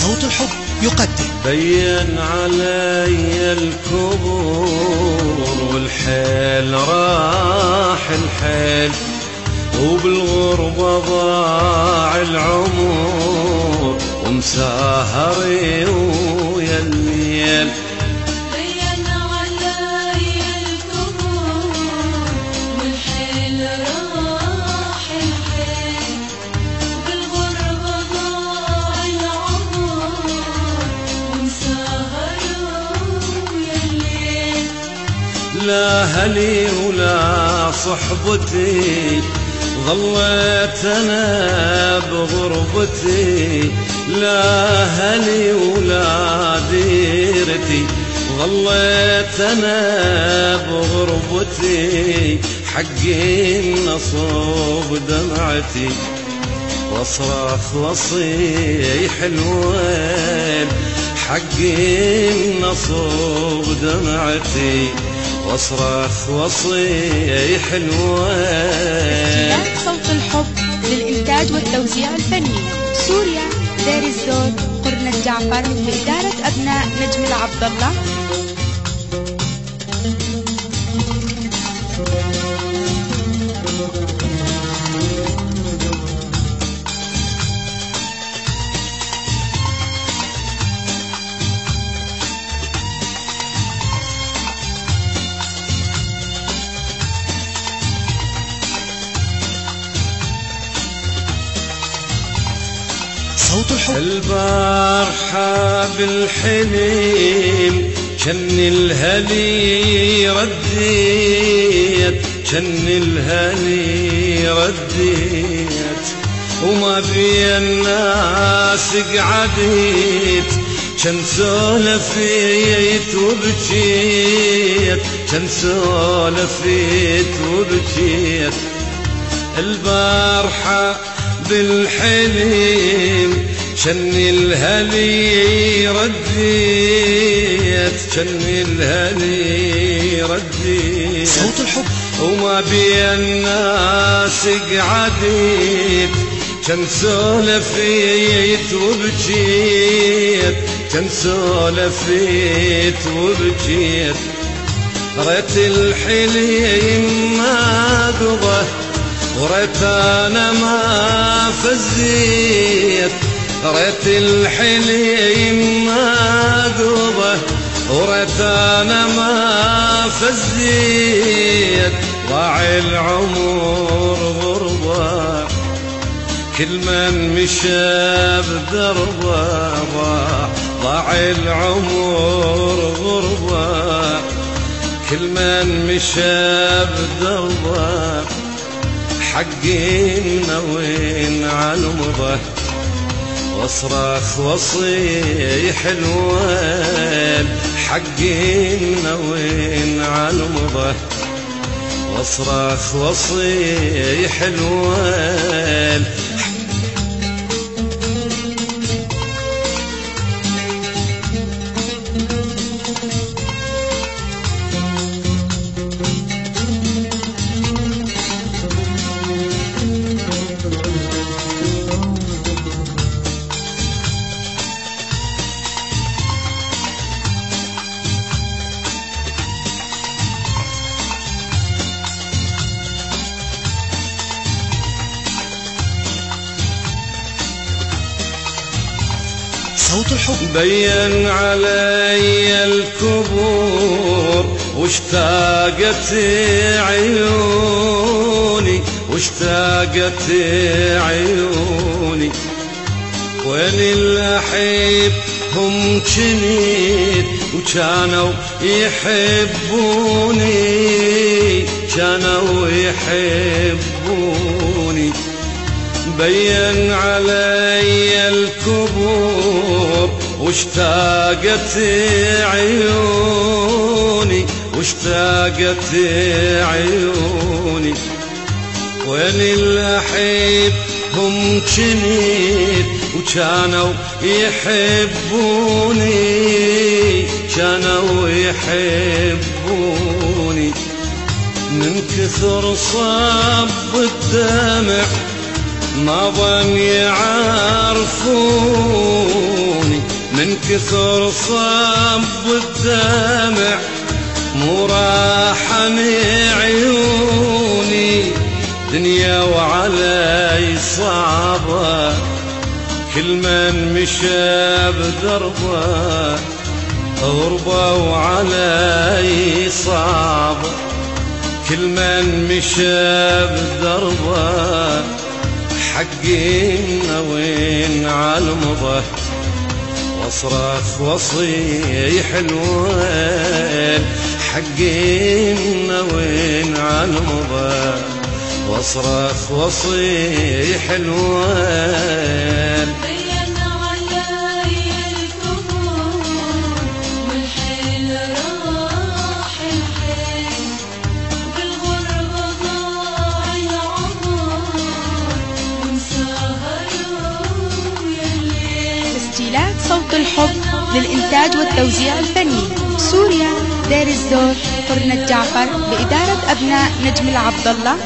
صوت الحب يقدم بين علي الكبر والحيل راح الحيل، وبالغربة ضاع العمر ومساهري ويا الليل. بين علي الكبر والحيل راح الحيل، وبالغربة ضاع العمر ومساهر ويا الليل. لا هلي ولا صحبتي ظليت أنا بغربتي، لا هلي ولا ديرتي ظليت أنا بغربتي. حقي النصوب دمعتي واصرخ واصيح الويل، حقي النصوب دمعتي واصرخ واصيح الويل. صوت الحب للإنتاج والتوزيع الفني سوريا دير الزور قرن الجعفر بإدارة أبناء نجم العبد الله. صوت الحب. البارحة بالحليم شن الهلي رديت، شن الهلي رديت، وما بي الناس قعدت، شن سولفيت وبكيت، شن سولفيت وبكيت. البارحة بالحليم شن الهلي رديت، شن الهلي رديت. صوت الحب. وما بي الناس قعدت، شن سولفيت وبكيت، شن سولفيت وبكيت. ريت الحليم ما قضى وريت أنا ما فزيت، ريت الحليم ما قضى وريت أنا ما فزيت. ضاع العمر غربة كل من مشى بدربه، ضاع العمر غربة كل من مشى بدربه. حقي منوين عالمضة واصرخ واصيح الويل، حقي منوين عالمضة واصرخ واصيح الويل. صوت الحب. بين علي الكبور واشتاقت عيوني، واشتاقت عيوني. وين الأحب هم جنيت وكانوا يحبوني، كانوا يحبوني. بين علي الكبور واشتاقت عيوني، واشتاقت عيوني. وين الأحب هم جنيت وكانوا يحبوني، كانوا يحبوني. من كثر صب الدمع ما ظن يعرفوني من كثر صب الدمع مو راحني عيوني دنيا وعلي صعبة كل من مشى بدربه غربة وعلي صعبة كل من مشى بدربه حقنا وين عالمضه واصرخ وصيح الويل حقنا وين عالمضه واصرخ وصيح الويل بين علي الكبور والحيل راح الحيل بالغربة ضاع العمر ونسهروا يا الليل. تسجيلات صوت الحب للإنتاج والتوزيع الفني سوريا دير الزور قرن الجعفر بإدارة أبناء نجم العبد الله.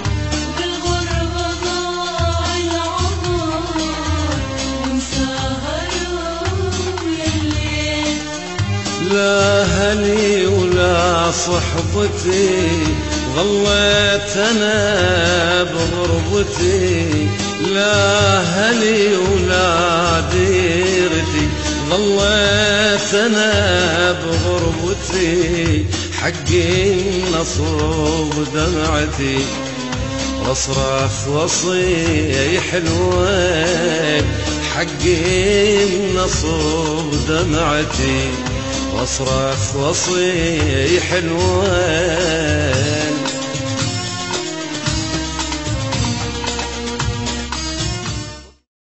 بالغربة ضاع العمر ونسهروا يا الليل. لا هلي ولا صحبتي ظليت انا بغربتي لا هلي ولا ديرتي ظليت انا بغربتي حقي نصوب دمعتي واصرخ وصيح الويل حقي نصوب دمعتي واصرخ وصيح الويل